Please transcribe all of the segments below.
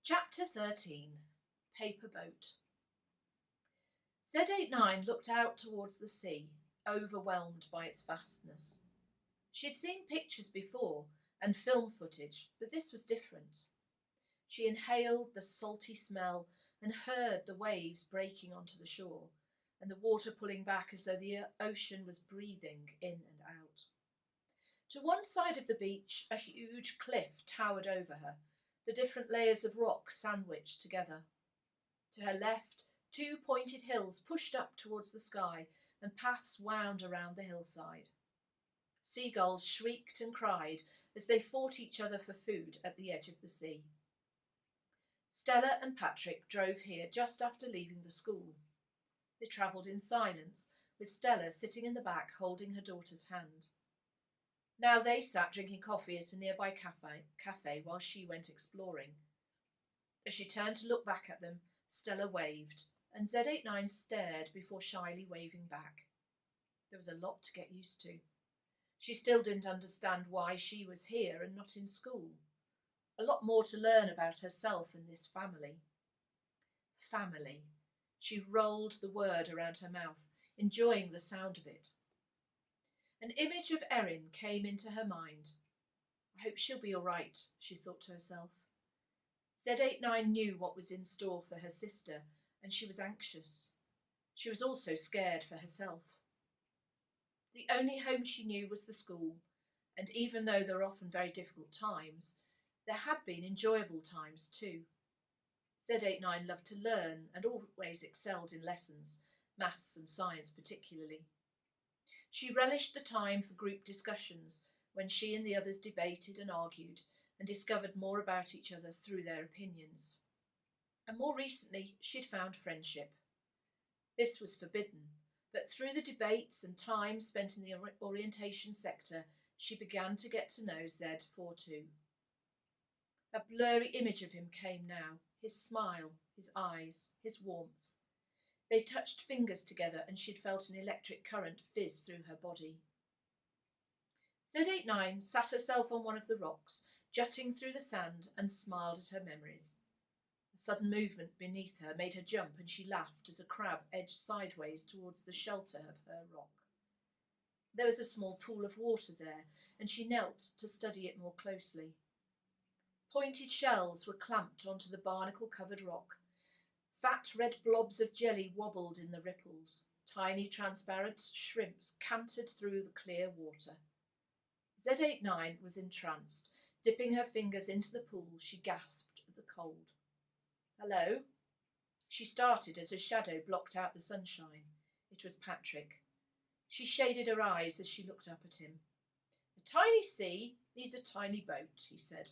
Chapter 13. Paper Boat. Z89 looked out towards the sea, overwhelmed by its vastness. She had seen pictures before and film footage, but this was different. She inhaled the salty smell and heard the waves breaking onto the shore and the water pulling back as though the ocean was breathing in and out. To one side of the beach, a huge cliff towered over her, the different layers of rock sandwiched together. To her left, two pointed hills pushed up towards the sky, and paths wound around the hillside. Seagulls shrieked and cried as they fought each other for food at the edge of the sea. Stella and Patrick drove here just after leaving the school. They travelled in silence, with Stella sitting in the back holding her daughter's hand. Now they sat drinking coffee at a nearby cafe while she went exploring. As she turned to look back at them, Stella waved, and Z89 stared before shyly waving back. There was a lot to get used to. She still didn't understand why she was here and not in school. A lot more to learn about herself and this family. Family. She rolled the word around her mouth, enjoying the sound of it. An image of Erin came into her mind. I hope she'll be all right, she thought to herself. Z89 knew what was in store for her sister, and she was anxious. She was also scared for herself. The only home she knew was the school, and even though there were often very difficult times, there had been enjoyable times too. Z89 loved to learn and always excelled in lessons, maths and science particularly. She relished the time for group discussions when she and the others debated and argued and discovered more about each other through their opinions. And more recently, she'd found friendship. This was forbidden, but through the debates and time spent in the orientation sector, she began to get to know Z42. A blurry image of him came now, his smile, his eyes, his warmth. They touched fingers together and she'd felt an electric current fizz through her body. Z89 sat herself on one of the rocks, jutting through the sand, and smiled at her memories. A sudden movement beneath her made her jump, and she laughed as a crab edged sideways towards the shelter of her rock. There was a small pool of water there, and she knelt to study it more closely. Pointed shells were clamped onto the barnacle-covered rock. Fat red blobs of jelly wobbled in the ripples. Tiny transparent shrimps cantered through the clear water. Z89 was entranced. Dipping her fingers into the pool, she gasped at the cold. Hello? She started as her shadow blocked out the sunshine. It was Patrick. She shaded her eyes as she looked up at him. A tiny sea needs a tiny boat, he said,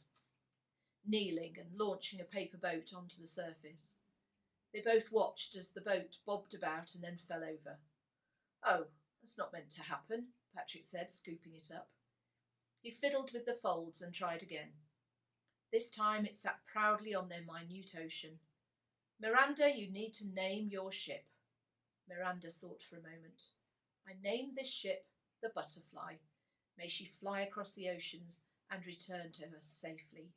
kneeling and launching a paper boat onto the surface. They both watched as the boat bobbed about and then fell over. Oh, that's not meant to happen, Patrick said, scooping it up. He fiddled with the folds and tried again. This time it sat proudly on their minute ocean. Miranda, you need to name your ship. Miranda thought for a moment. I named this ship the Butterfly. May she fly across the oceans and return to us safely.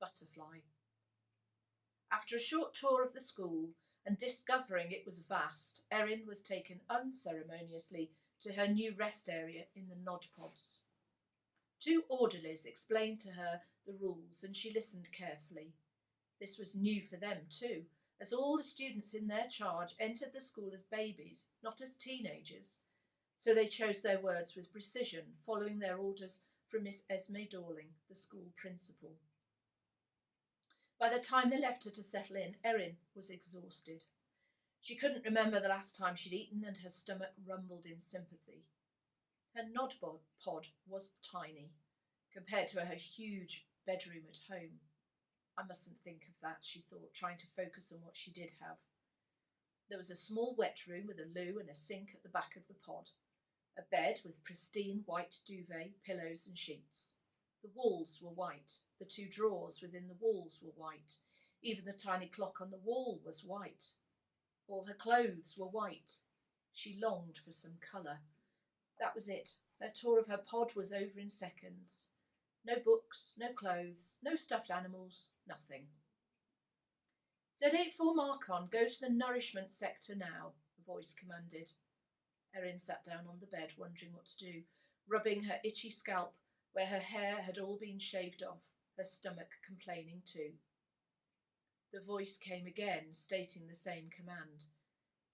Butterfly. After a short tour of the school and discovering it was vast, Erin was taken unceremoniously to her new rest area in the nod pods. Two orderlies explained to her the rules and she listened carefully. This was new for them too, as all the students in their charge entered the school as babies, not as teenagers, so they chose their words with precision, following their orders from Miss Esme Dorling, the school principal. By the time they left her to settle in, Erin was exhausted. She couldn't remember the last time she'd eaten, and her stomach rumbled in sympathy. Her nod pod was tiny, compared to her huge bedroom at home. I mustn't think of that, she thought, trying to focus on what she did have. There was a small wet room with a loo and a sink at the back of the pod, a bed with pristine white duvet, pillows and sheets. The walls were white, the two drawers within the walls were white, even the tiny clock on the wall was white. All her clothes were white. She longed for some colour. That was it. Her tour of her pod was over in seconds. No books, no clothes, no stuffed animals, nothing. Z84 Marcon, go to the nourishment sector now, the voice commanded. Erin sat down on the bed, wondering what to do, rubbing her itchy scalp where her hair had all been shaved off, her stomach complaining too. The voice came again, stating the same command.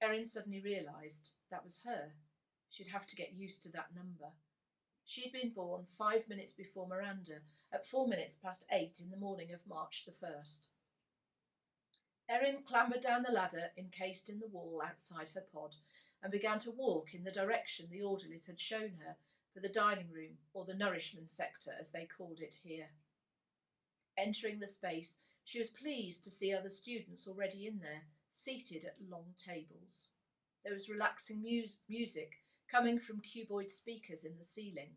Erin suddenly realised that was her. She'd have to get used to that number. She'd been born 5 minutes before Miranda, at 4 minutes past 8 in the morning of March the 1st. Erin clambered down the ladder encased in the wall outside her pod and began to walk in the direction the orderlies had shown her for the dining room, or the nourishment sector as they called it here. Entering the space, she was pleased to see other students already in there, seated at long tables. There was relaxing music coming from cuboid speakers in the ceiling.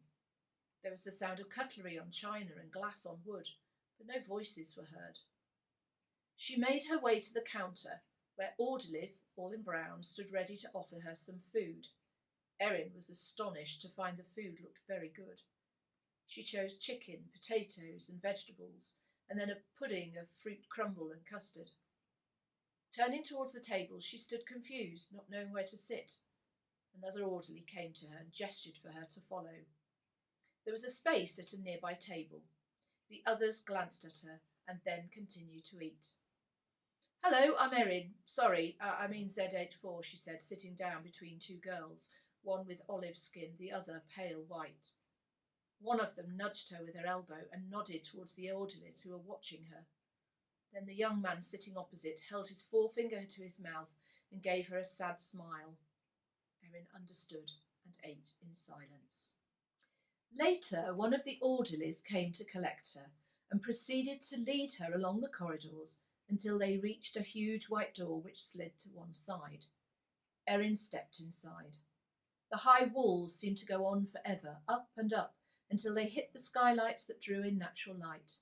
There was the sound of cutlery on china and glass on wood, but no voices were heard. She made her way to the counter, where orderlies, all in brown, stood ready to offer her some food. Erin was astonished to find the food looked very good. She chose chicken, potatoes and vegetables, and then a pudding of fruit crumble and custard. Turning towards the table, she stood confused, not knowing where to sit. Another orderly came to her and gestured for her to follow. There was a space at a nearby table. The others glanced at her and then continued to eat. "Hello, I'm Erin. Sorry, I mean Z84, she said, sitting down between two girls, one with olive skin, the other pale white. One of them nudged her with her elbow and nodded towards the orderlies who were watching her. Then the young man sitting opposite held his forefinger to his mouth and gave her a sad smile. Erin understood and ate in silence. Later, one of the orderlies came to collect her and proceeded to lead her along the corridors until they reached a huge white door which slid to one side. Erin stepped inside. The high walls seemed to go on forever, up and up, until they hit the skylights that drew in natural light.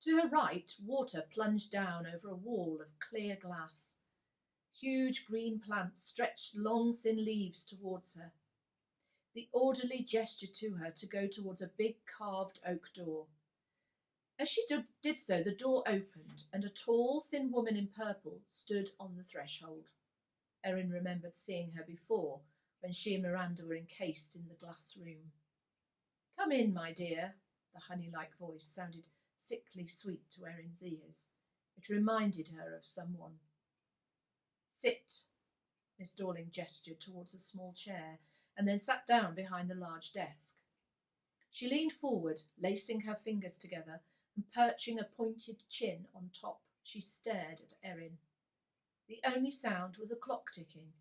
To her right, water plunged down over a wall of clear glass. Huge green plants stretched long, thin leaves towards her. The orderly gestured to her to go towards a big carved oak door. As she did so, the door opened, and a tall, thin woman in purple stood on the threshold. Erin remembered seeing her before, when she and Miranda were encased in the glass room. "Come in, my dear," the honey-like voice sounded sickly sweet to Erin's ears. It reminded her of someone. "Sit." Miss Dorling gestured towards a small chair, and then sat down behind the large desk. She leaned forward, lacing her fingers together and perching a pointed chin on top. She stared at Erin. The only sound was a clock ticking,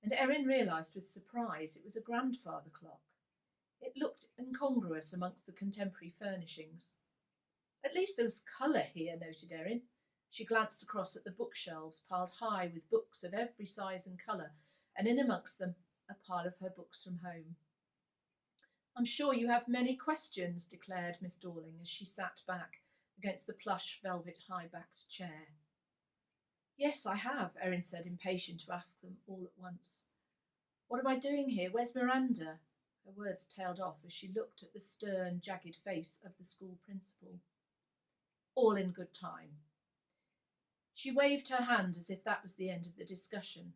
and Erin realised with surprise it was a grandfather clock. It looked incongruous amongst the contemporary furnishings. "At least there was colour here," noted Erin. She glanced across at the bookshelves piled high with books of every size and colour, and in amongst them a pile of her books from home. "I'm sure you have many questions," declared Miss Dorling as she sat back against the plush velvet high-backed chair. "Yes, I have," Erin said, impatient to ask them all at once. "What am I doing here? Where's Miranda?" Her words tailed off as she looked at the stern, jagged face of the school principal. "All in good time." She waved her hand as if that was the end of the discussion.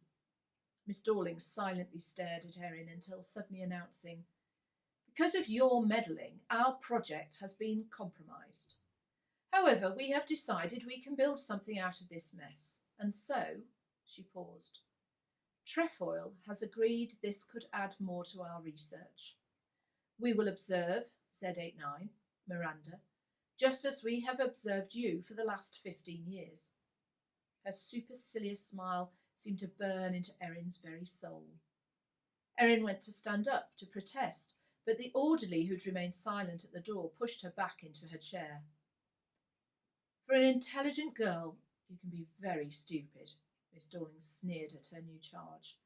Miss Dorling silently stared at Erin until suddenly announcing, "Because of your meddling, our project has been compromised. However, we have decided we can build something out of this mess, and so," she paused, "Trefoil has agreed this could add more to our research. We will observe Z89, Miranda, just as we have observed you for the last 15 years. Her supercilious smile seemed to burn into Erin's very soul. Erin went to stand up to protest, but the orderly who'd remained silent at the door pushed her back into her chair. "For an intelligent girl, you can be very stupid," Miss Dorling sneered at her new charge.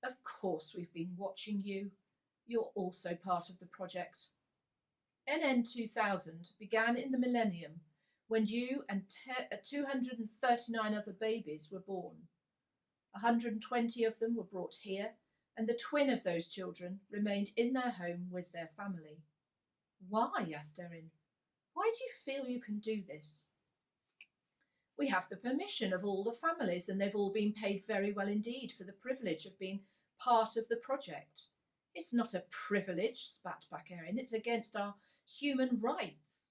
"Of course we've been watching you. You're also part of the project. NN 2000 began in the millennium when you and 239 other babies were born. 120 of them were brought here, and the twin of those children remained in their home with their family. Why? Asked Erin. Why do you feel you can do this? We have the permission of all the families, and they've all been paid very well indeed for the privilege of being part of the project. It's not a privilege, spat back Erin. It's against our human rights.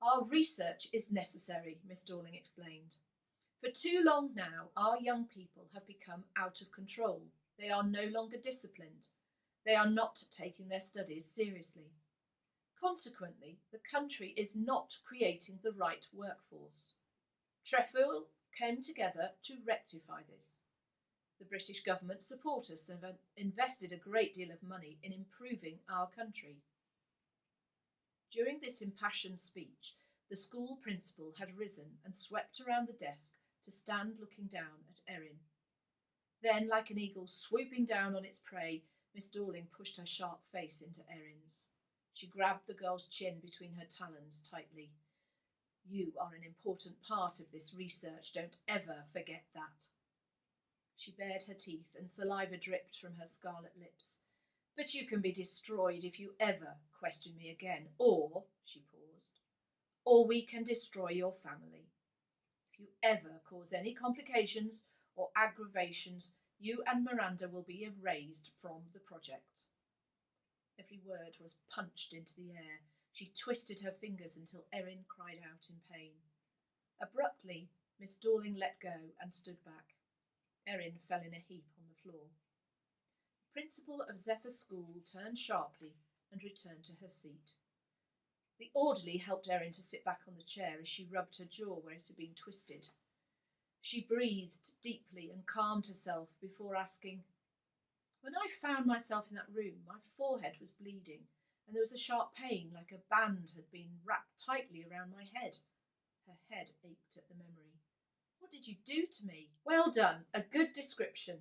Our research is necessary, Miss Dorling explained. For too long now, our young people have become out of control. They are no longer disciplined. They are not taking their studies seriously. Consequently, the country is not creating the right workforce. Trefoil came together to rectify this. The British government support us and have invested a great deal of money in improving our country. During this impassioned speech, the school principal had risen and swept around the desk to stand looking down at Erin. Then, like an eagle swooping down on its prey, Miss Dorling pushed her sharp face into Erin's. She grabbed the girl's chin between her talons tightly. You are an important part of this research. Don't ever forget that. She bared her teeth and saliva dripped from her scarlet lips. But you can be destroyed if you ever question me again, or, she paused, or we can destroy your family. If you ever cause any complications or aggravations, you and Miranda will be erased from the project. Every word was punched into the air. She twisted her fingers until Erin cried out in pain. Abruptly, Miss Dorling let go and stood back. Erin fell in a heap on the floor. The principal of Zephyr School turned sharply and returned to her seat. The orderly helped Erin to sit back on the chair as she rubbed her jaw where it had been twisted. She breathed deeply and calmed herself before asking, When I found myself in that room, my forehead was bleeding, and there was a sharp pain like a band had been wrapped tightly around my head. Her head ached at the memory. What did you do to me? Well done, a good description.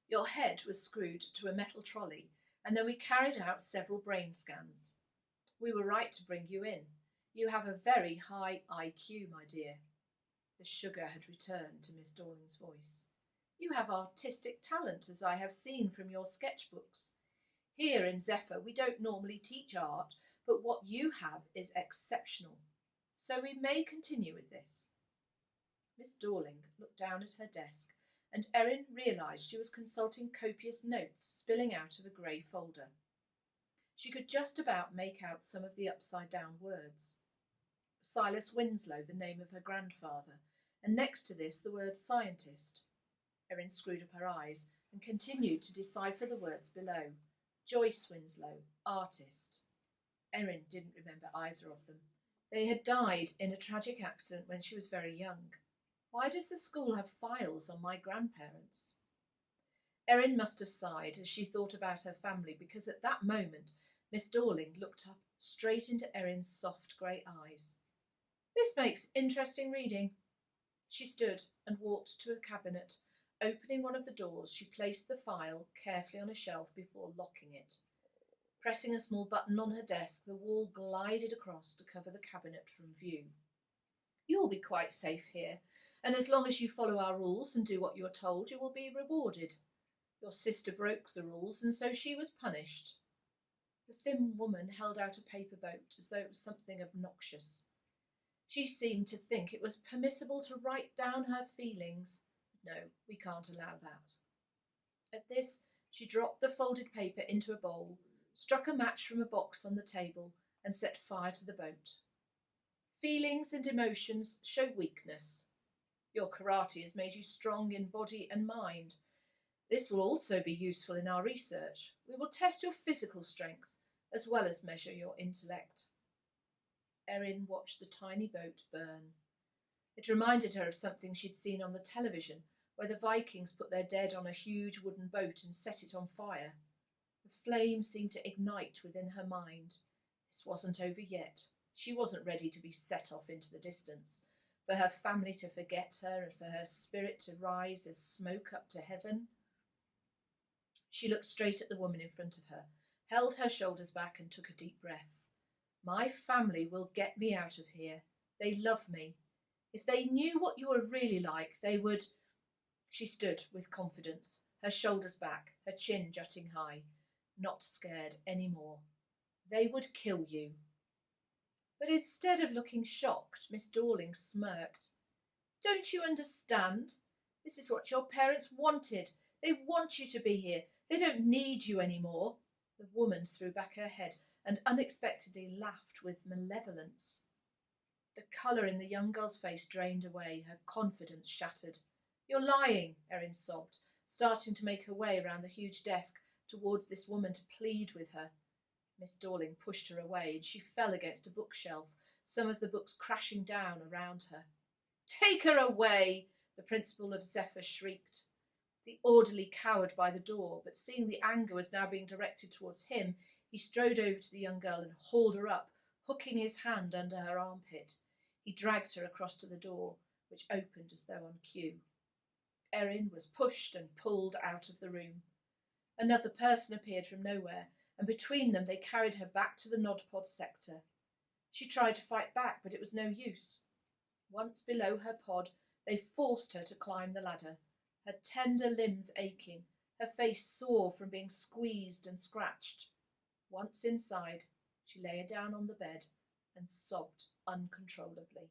Your head was screwed to a metal trolley, and then we carried out several brain scans. We were right to bring you in. You have a very high IQ, my dear. The sugar had returned to Miss Dorling's voice. You have artistic talent, as I have seen from your sketchbooks. Here in Zephyr we don't normally teach art, but what you have is exceptional. So we may continue with this. Miss Dorling looked down at her desk, and Erin realised she was consulting copious notes spilling out of a grey folder. She could just about make out some of the upside-down words. Silas Winslow, the name of her grandfather, and next to this the word scientist. Erin screwed up her eyes and continued to decipher the words below. Joyce Winslow, artist. Erin didn't remember either of them. They had died in a tragic accident when she was very young. Why does the school have files on my grandparents? Erin must have sighed as she thought about her family, because at that moment Miss Dorling looked up straight into Erin's soft grey eyes. This makes interesting reading. She stood and walked to a cabinet. Opening one of the doors, she placed the file carefully on a shelf before locking it. Pressing a small button on her desk, the wall glided across to cover the cabinet from view. You will be quite safe here, and as long as you follow our rules and do what you are told, you will be rewarded. Your sister broke the rules, and so she was punished. The thin woman held out a paper boat as though it was something obnoxious. She seemed to think it was permissible to write down her feelings. No, we can't allow that. At this, she dropped the folded paper into a bowl, struck a match from a box on the table, and set fire to the boat. Feelings and emotions show weakness. Your karate has made you strong in body and mind. This will also be useful in our research. We will test your physical strength as well as measure your intellect. Erin watched the tiny boat burn. It reminded her of something she'd seen on the television, where the Vikings put their dead on a huge wooden boat and set it on fire. The flame seemed to ignite within her mind. This wasn't over yet. She wasn't ready to be set off into the distance, for her family to forget her and for her spirit to rise as smoke up to heaven. She looked straight at the woman in front of her, held her shoulders back and took a deep breath. My family will get me out of here. They love me. If they knew what you were really like, they would... She stood with confidence, her shoulders back, her chin jutting high, not scared any more. They would kill you. But instead of looking shocked, Miss Dorling smirked. Don't you understand? This is what your parents wanted. They want you to be here. They don't need you any more. The woman threw back her head and unexpectedly laughed with malevolence. The colour in the young girl's face drained away, her confidence shattered. You're lying, Erin sobbed, starting to make her way around the huge desk towards this woman to plead with her. Miss Dorling pushed her away and she fell against a bookshelf, some of the books crashing down around her. Take her away, the principal of Zephyr shrieked. The orderly cowered by the door, but seeing the anger was now being directed towards him, he strode over to the young girl and hauled her up, hooking his hand under her armpit. He dragged her across to the door, which opened as though on cue. Erin was pushed and pulled out of the room. Another person appeared from nowhere, and between them they carried her back to the Nodpod sector. She tried to fight back, but it was no use. Once below her pod, they forced her to climb the ladder, her tender limbs aching, her face sore from being squeezed and scratched. Once inside, she lay down on the bed and sobbed uncontrollably.